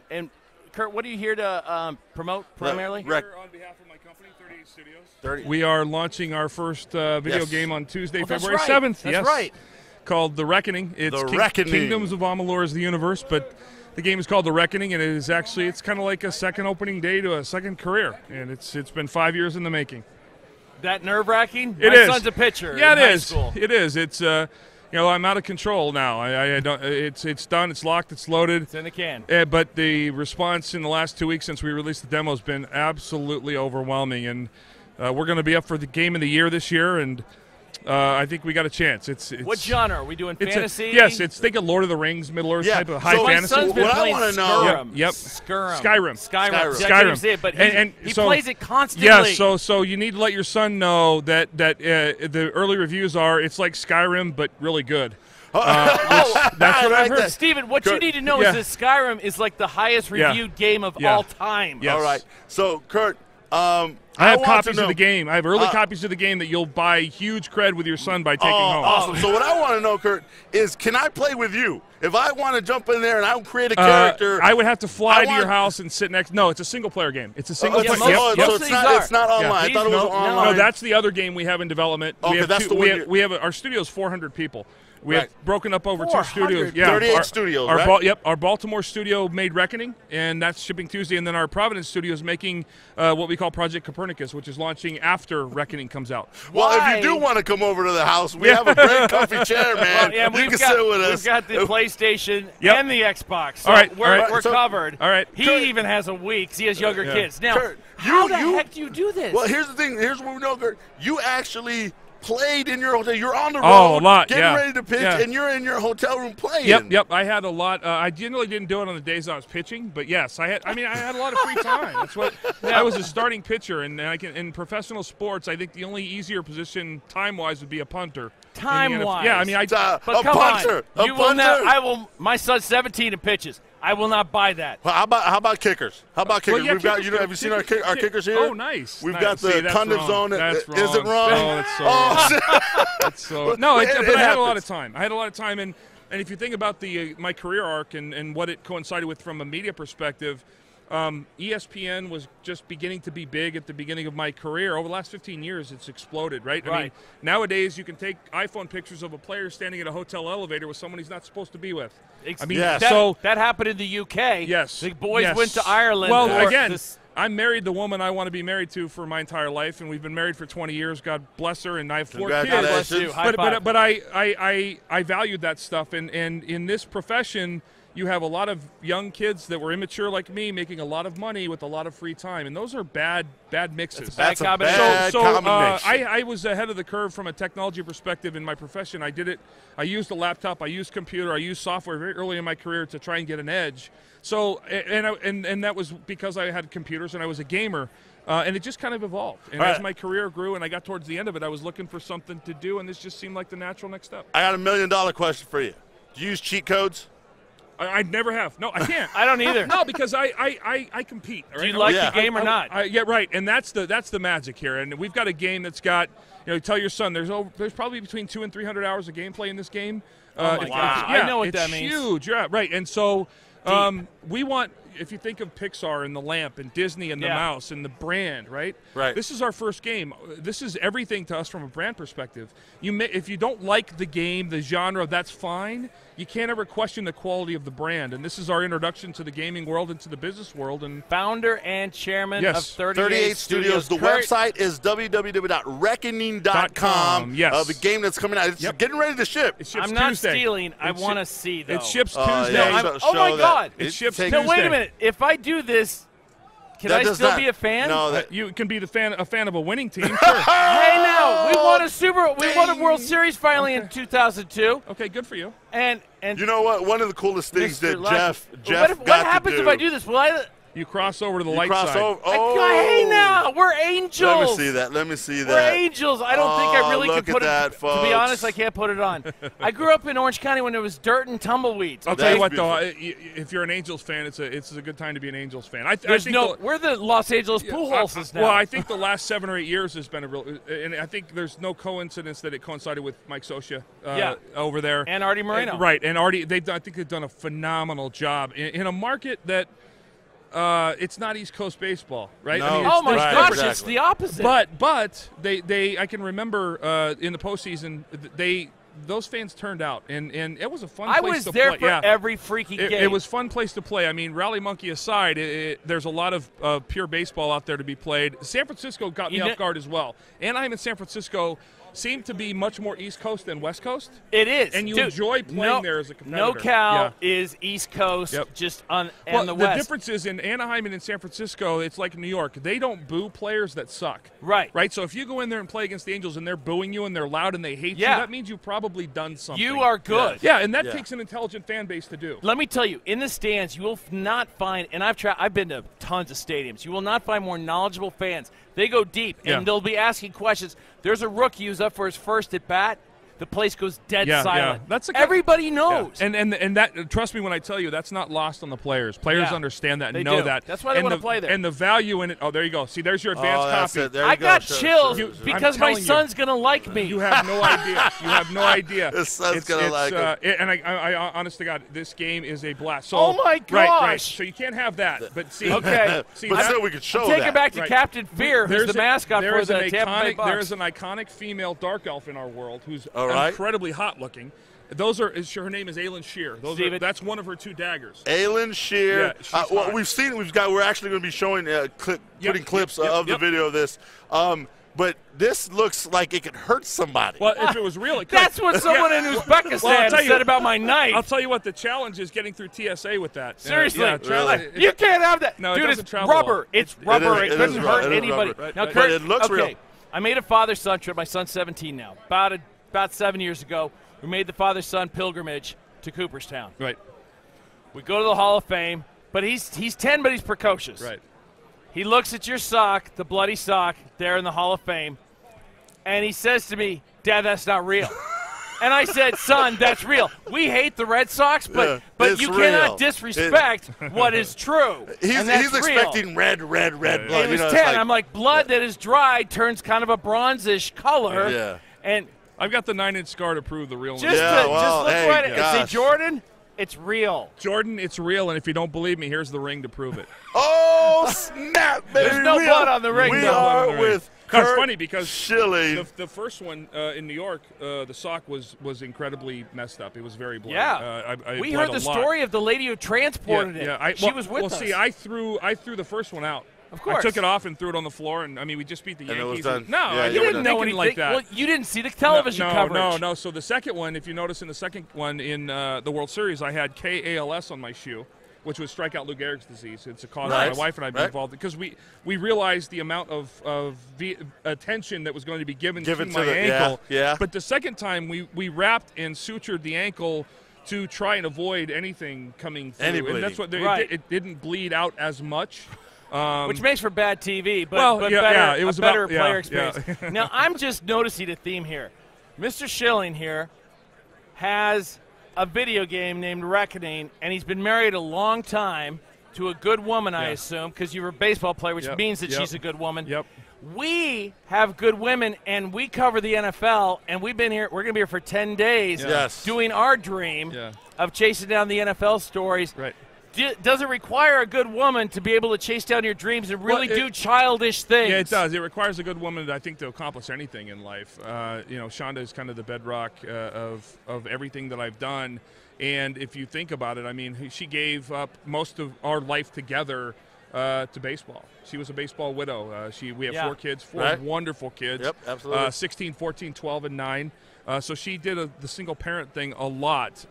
And Curt, what are you here to promote primarily? Here on behalf of my company, 38 Studios. We are launching our first video game on Tuesday, February 7th. That's right. Called The Reckoning. It's Kingdoms of Amalur is the universe, but the game is called The Reckoning, and it is actually, it's kind of like a second opening day to a second career, and it's been 5 years in the making. That nerve-wracking? It My is. son's a pitcher. Yeah, in it high is. School. It is. It's I'm out of control now. I don't. It's done. It's locked. It's loaded. It's in the can. But the response in the last 2 weeks since we released the demo has been absolutely overwhelming, and we're going to be up for the game of the year this year, and I think we got a chance. It's what genre? Are we doing fantasy? Yes, it's think of Lord of the Rings, Middle Earth type of high fantasy. My son's been playing Skyrim. Skyrim. But he so, plays it constantly. Yeah, so you need to let your son know that the early reviews are it's like Skyrim but really good. That's what I've heard. Steven, what you need to know is that Skyrim is like the highest reviewed game of all time. Yes. All right. So, Curt, I have copies of the game. I have early copies of the game that you'll buy huge cred with your son by taking home. Awesome. So what I want to know, Curt, is can I play with you? If I want to jump in there and I create a character. I would have to fly to your house and sit next. No, it's a single-player game. It's a single-player. So it's not online. I thought it was online. No, that's the other game we have in development. Okay, that's the one. We have our studio's 400 people. We have broken up over 2 studios. 38 studios, right? Yep. Our Baltimore studio made Reckoning, and that's shipping Tuesday. And then our Providence studio is making what we call Project Copernicus, which is launching after Reckoning comes out. Well, if you do want to come over to the house, we have a great comfy chair, man. You can sit with us. We've got the PlayStation and the Xbox. So all right. We're covered. All right. He even has a week. He has younger kids. Now, Curt, how the heck do you do this? Well, here's the thing. Here's what we know, Curt. You actually played in your hotel. You're on the road, a lot, getting ready to pitch, and you're in your hotel room playing. Yep. I had a lot. I generally didn't do it on the days I was pitching, but yes, I had a lot of free time. That's what I was a starting pitcher, and in professional sports, I think the only easier position time-wise would be a punter. Time-wise, yeah. I mean, but come on, My son's 17 and pitches. I will not buy that. Well, how about kickers? How about kickers? Well, We've got. Have you seen our kickers here? Oh, nice. We've got the conduct zone. That's wrong. Is it wrong? Oh, that's so wrong. That's so. No, but I had a lot of time. And if you think about my career arc and what it coincided with from a media perspective. ESPN was just beginning to be big at the beginning of my career. Over the last 15 years, it's exploded, right? I mean, nowadays you can take iPhone pictures of a player standing at a hotel elevator with someone he's not supposed to be with. I mean, that happened in the UK. Yes. The boys went to Ireland. Well, again, I'm married the woman I want to be married to for my entire life, and we've been married for 20 years. God bless her, and I have 4 kids. God bless you. But I valued that stuff, and in this profession, you have a lot of young kids that were immature like me making a lot of money with a lot of free time, and those are bad mixes. That's a bad combination. I was ahead of the curve from a technology perspective in my profession. I did it. I used a laptop. I used computer. I used software very early in my career to try and get an edge. So and that was because I had computers and I was a gamer. And it just kind of evolved. And as my career grew and I got towards the end of it, I was looking for something to do, and this just seemed like the natural next step. I got $1 million question for you. Do you use cheat codes? I never have. No, I can't. I don't either. No, because I compete. Right? Do you like the game or not? Yeah, right. And that's the magic here. And we've got a game that's got, tell your son there's probably between 200 and 300 hours of gameplay in this game. Oh my gosh. I know what that means. It's huge. Yeah, right. And so we want, if you think of Pixar and the lamp and Disney and the mouse and the brand, right? Right. This is our first game. This is everything to us from a brand perspective. If you don't like the game, the genre, that's fine. You can't ever question the quality of the brand. And this is our introduction to the gaming world and to the business world. And founder and chairman of 38 Studios. The website is www.reckoning.com. Yes. The game that's coming out. It's getting ready to ship. It ships I'm not Tuesday. stealing. I want to see, though. It ships Tuesday. Oh, my God. It ships Tuesday. Now, wait a minute. If I do this, can I still be a fan? No, you can be a fan of a winning team. Sure. Hey, now we won a World Series finally in 2002. Okay, good for you. And you know what? One of the coolest things that Jeff what got happens to do. if I do this? Will I You cross over to the light cross side. over. Oh. Hey, now we're angels. Let me see that. Let me see that. We're angels. I don't think I really look can put at that, it. folks. To be honest, I can't put it on. I grew up in Orange County when there was dirt and tumbleweeds. I'll Okay? tell you what, beautiful. though, if you're an Angels fan, it's a good time to be an Angels fan. We're the Los Angeles Pujols now. Well, I think the last 7 or 8 years has been a real, and I think there's no coincidence that it coincided with Mike Scioscia over there and Artie Moreno. Right, and Artie, I think they've done a phenomenal job in a market that. It's not East Coast baseball, right? No. I mean, oh my gosh, exactly. it's the opposite. But I can remember in the postseason those fans turned out, and it was a fun place to play. I was there for every freaking game. It was a fun place to play. I mean, Rally Monkey aside, there's a lot of pure baseball out there to be played. San Francisco got me off guard as well. Anaheim and San Francisco seem to be much more East Coast than West Coast. It is. And you enjoy playing there as a competitor. NoCal is East Coast, just on and the West. The difference is in Anaheim and in San Francisco, it's like New York. They don't boo players that suck. Right. Right? So if you go in there and play against the Angels and they're booing you and they're loud and they hate you, that means you've probably done something. You are good. Yeah, and that takes an intelligent fan base to do. Let me tell you, in the stands, you will not find, and I've been to tons of stadiums, you will not find more knowledgeable fans. They go deep, and they'll be asking questions. There's a rookie who's up for his first at bat. The place goes dead silent. That's everybody knows. Yeah. And that, trust me when I tell you, that's not lost on the players. Players understand that and know that. That's why they want to play there. And the value in it. Oh, there you go. See, there's your advanced copy. I got chills because my son's going to like me. You have no idea. You have no idea. His son's going to like him. And I honest to God, this game is a blast. So, oh my gosh! Right. So you can't have that. But see, okay. But still, we could show that. Take it back to Captain Fear, who's the mascot for the Tampa Bay Bucks. There is an iconic female dark elf in our world who's incredibly hot looking. Those are her name is Aylin Shear. That's one of her two daggers. Aylin Shear. Well, we've seen it. We're actually going to be showing putting clips of the video of this. But this looks like it could hurt somebody. Well, if it was real, it could. That's what someone in Uzbekistan said about my knife. I'll tell you what, the challenge is getting through TSA with that. Seriously. You can't have that. No, dude, it's rubber. It's rubber. It couldn't hurt anybody. Right. Now, Kurt, but it looks real. I made a father-son trip. My son's 17 now. About 7 years ago, we made the father-son pilgrimage to Cooperstown. Right. We go to the Hall of Fame, but he's 10, but he's precocious. Right. He looks at your sock, the bloody sock, there in the Hall of Fame, and he says to me, "Dad, that's not real." And I said, "Son, that's real. We hate the Red Sox, but you cannot disrespect what is true." He's expecting red blood. He was 10. I'm like, blood that is dried turns kind of a bronzish color. Yeah. And I've got the 9-inch scar to prove the realness. Just look at it and say, Jordan, it's real. Jordan, it's real, and if you don't believe me, here's the ring to prove it. Oh, snap, baby. There's no blood on the ring. We are with Curt It's funny because Schilling. The first one in New York, the sock was incredibly messed up. It was very bloody. Yeah. I we heard the story of the lady who transported it. Yeah, she was with us. Well, see, I threw the first one out. Of course. I took it off and threw it on the floor, and I mean, we just beat the Yankees. And it was done. No, you didn't know anything like that. Well, you didn't see the television coverage. No. So the second one, if you notice in the second one in the World Series, I had KALS on my shoe, which was strikeout Lou Gehrig's disease. It's a cause my wife and I have been involved because we realized the amount of attention that was going to be given to my ankle. Yeah. But the second time, we wrapped and sutured the ankle to try and avoid anything coming through. And that's what it didn't bleed out as much. Which makes for bad TV, but better, it was a better player experience. Now, I'm just noticing a theme here. Mr. Schilling here has a video game named Reckoning, and he's been married a long time to a good woman, I assume, because you're a baseball player, which means that she's a good woman. Yep. We have good women, and we cover the NFL, and we've been here. We're going to be here for 10 days doing our dream of chasing down the NFL stories. Right. Does it require a good woman to be able to chase down your dreams and really do childish things? Yeah, it does. It requires a good woman, I think, to accomplish anything in life. Shonda is kind of the bedrock of everything that I've done. And if you think about it, I mean, she gave up most of our life together to baseball. She was a baseball widow. We have 4 kids, 4 wonderful kids. Yep, absolutely. 16, 14, 12, and 9. So she did the single parent thing a lot.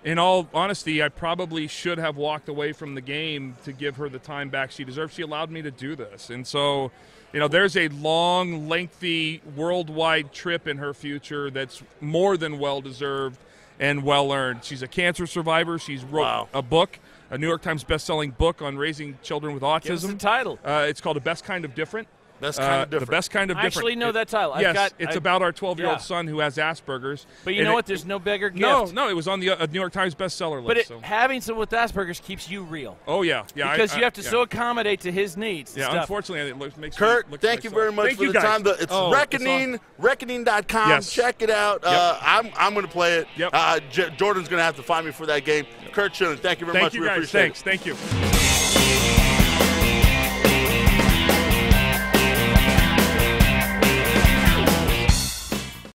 In all honesty, I probably should have walked away from the game to give her the time back she deserved. She allowed me to do this. And so, there's a long, lengthy, worldwide trip in her future that's more than well-deserved. and well-earned. She's a cancer survivor. She's wrote a book, a New York Times best-selling book on raising children with autism. Give us the title. It's called The Best Kind of Different. Best kind of different. The Best Kind of Different. I actually know that title. Yes, it's about our 12-year-old son who has Asperger's. But you know what? There's no bigger gift. No, it was on the New York Times bestseller list. But having someone with Asperger's keeps you real. Oh, yeah. Because you have to so accommodate to his needs. Yeah, stuff. Unfortunately, it makes Kurt, me look thank you very much for the time. It's Reckoning, Reckoning.com. Yes. Check it out. I'm going to play it. Yep. Jordan's going to have to find me for that game. Kurt Schilling, thank you very much. Thank you, we guys. appreciate Thanks. it. Thank you.